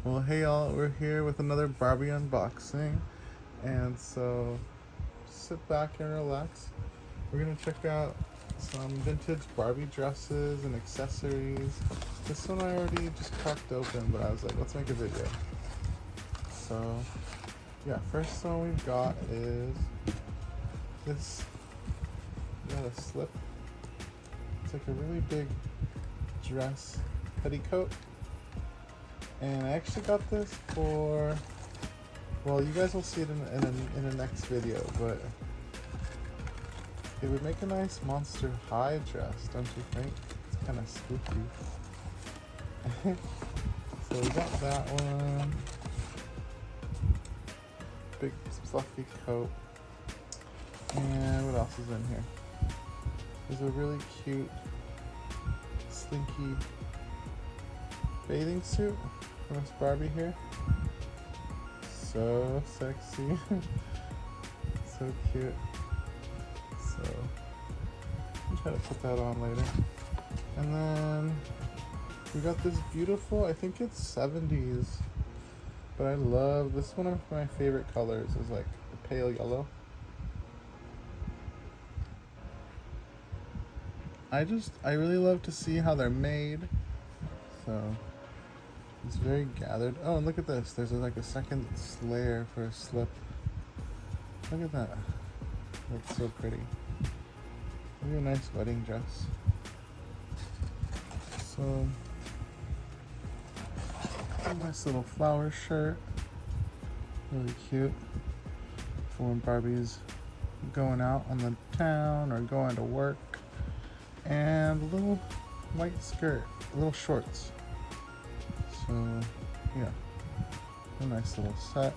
Well, hey y'all, we're here with another Barbie unboxing, and so sit back and relax. We're gonna check out some vintage Barbie dresses and accessories. This one I already just cracked open, but I was like, let's make a video. So, yeah, first one we've got is this. We got a slip. It's like a really big dress petticoat. And I actually got this for, well, you guys will see it in a next video, but it would make a nice Monster High dress, don't you think? It's kind of spooky. So we got that one. Big fluffy coat. And what else is in here? There's a really cute, slinky bathing suit from this Barbie here. So sexy. So cute. So I'll try to put that on later. And then we got this beautiful, I think it's 70s, but I love this. One of my favorite colors is like the pale yellow. I really love to see how they're made. So it's very gathered. Oh, and look at this. There's like a second layer for a slip. Look at that. That's so pretty. Really a nice wedding dress. So, a nice little flower shirt. Really cute. For when Barbie's going out on the town or going to work. And a little white skirt, little shorts. So, yeah, a nice little set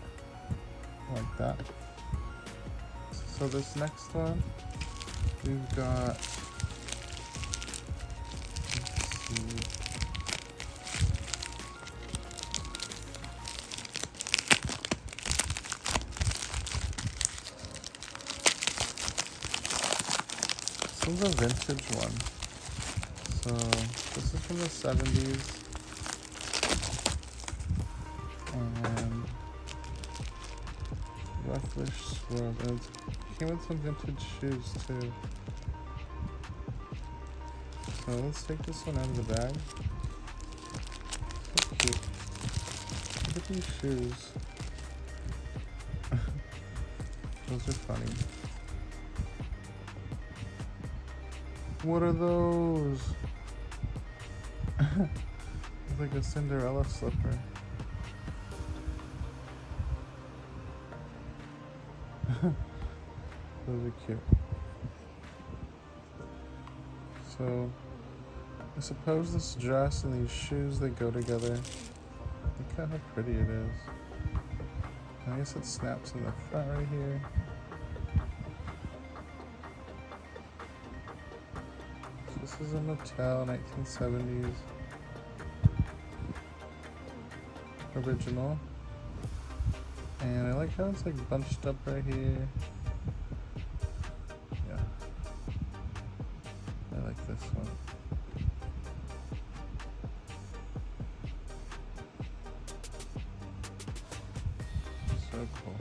like that. So this next one, we've got, let's see, this is a vintage one. So this is from the 70s. And roughish swirls. And it came with some vintage shoes too. So let's take this one out of the bag. So cute. Look at these shoes. Those are funny. What are those? It's like a Cinderella slipper. Those are cute. So I suppose this dress and these shoes, they go together. Look at how pretty it is. I guess it snaps in the front right here. So this is a Mattel 1970s original. And I like how it's like bunched up right here. Yeah. I like this one. So cool.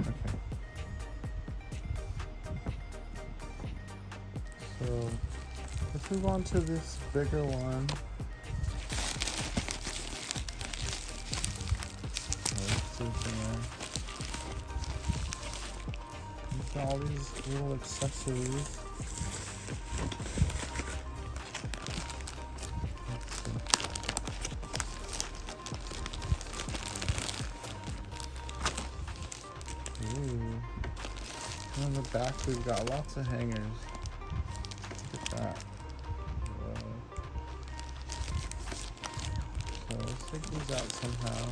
Okay. So let's move on to this bigger one. All these little accessories. Ooh. And on the back we've got lots of hangers. Look at that. Whoa. So let's take these out somehow.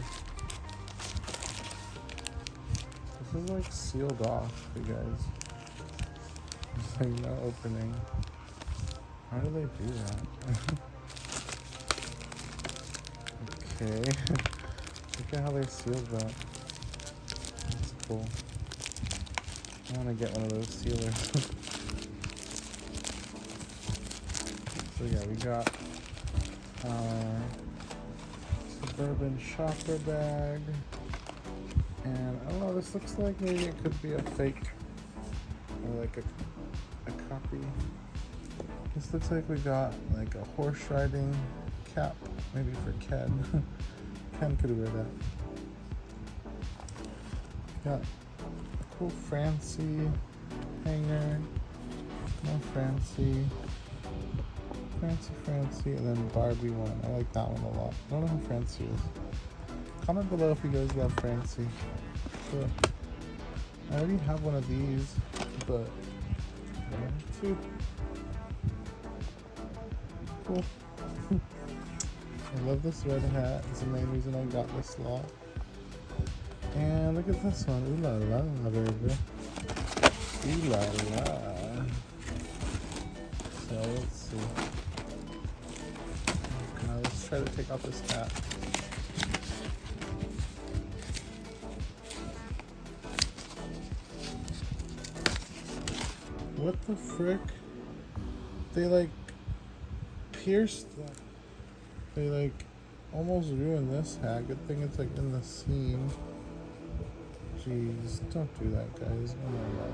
This is like sealed off, you guys. There's like no opening. How do they do that? Okay. Look at how they sealed that. That's cool. I want to get one of those sealers. So yeah, we got our bourbon shopper bag. And I don't know, this looks like maybe it could be a fake or like a copy. This looks like we got like a horse riding cap, maybe for Ken. Ken could wear that. Got a cool Francie hanger, more Francie, and then Barbie one. I like that one a lot. I don't know who Francie is. Comment below if you guys love Francie. Sure. I already have one of these, but two. Cool. I love this red hat. It's the main reason I got this lot. And look at this one. Ooh la la, baby. Ooh la la. So let's see. Now let's try to take off this hat. What the frick? They like pierced that. They like almost ruined this hat. Good thing it's like in the seam. Jeez, don't do that, guys. Oh my god.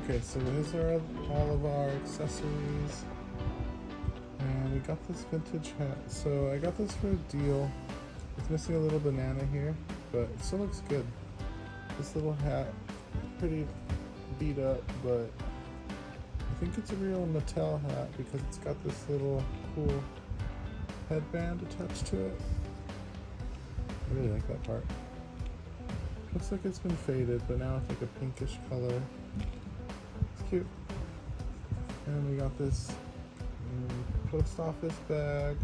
Okay, so these are all of our accessories. And we got this vintage hat. So I got this for a deal. It's missing a little banana here, but it still looks good. This little hat, pretty beat up, but I think it's a real Mattel hat because it's got this little cool headband attached to it. I really like that part. Looks like it's been faded, but now it's like a pinkish color. It's cute. And we got this post office bag.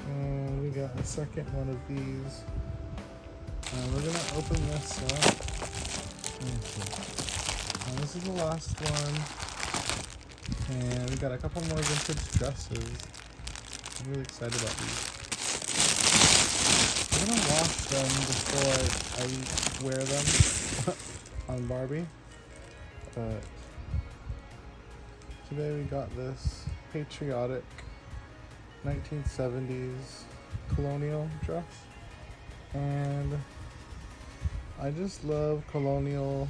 And we got a second one of these. We're gonna open this up. And this is the last one. And we got a couple more vintage dresses. I'm really excited about these. I'm gonna wash them before I wear them on Barbie. But today we got this patriotic 1970s colonial dress. And I just love colonial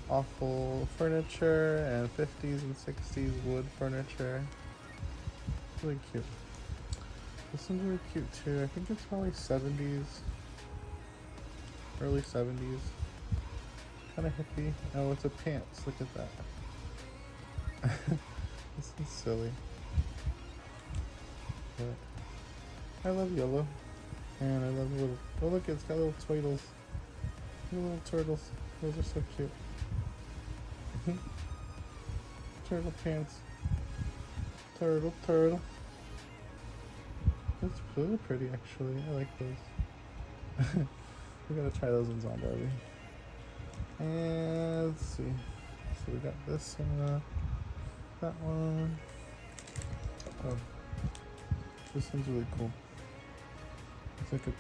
awful furniture and 50s and 60s wood furniture. It's really cute. This one's really cute too. I think it's probably 70s, early 70s. Kind of hippie. Oh, it's a pants. Look at that. This is silly. But I love yellow. And I love little. Oh, look, it's got little tweedles. Little turtles. Those are so cute. Turtle pants. Turtle. That's really pretty, actually. I like those. We're gonna try those ones on Barbie. And let's see. So we got this one, that one. Oh, this one's really cool. It's like a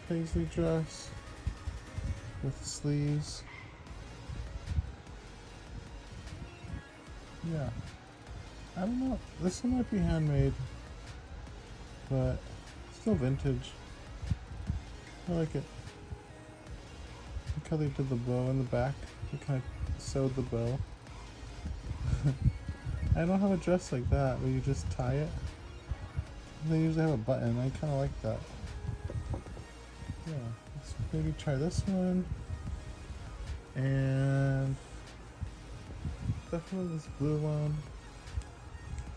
paisley dress with sleeves. Yeah. I don't know. This one might be handmade, but still vintage. I like it. Look how they did the bow in the back. They kind of sewed the bow. I don't have a dress like that where you just tie it. They usually have a button. I kind of like that. Yeah, it's So maybe try this one. And definitely this blue one.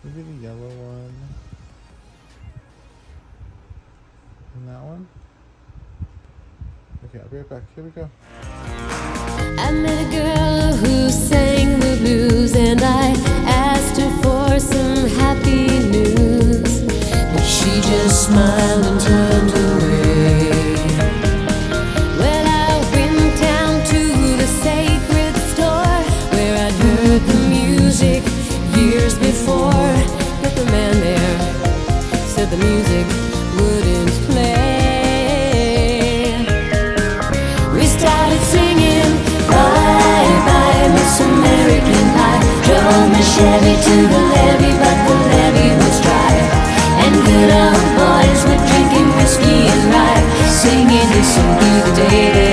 Maybe the yellow one. And that one. Okay, I'll be right back. Here we go. I met a girl who sang the blues, and I asked her for some happy news, but she just smiled and turned away. Well, I went down to the sacred store where I'd heard the music years before, but the man there said the music wouldn't play. We started singing Bye Bye Miss American Pie. Drove my Chevy to the levee, but the levee was dry, and good old boys were drinking whiskey and rye, singing this will be the day that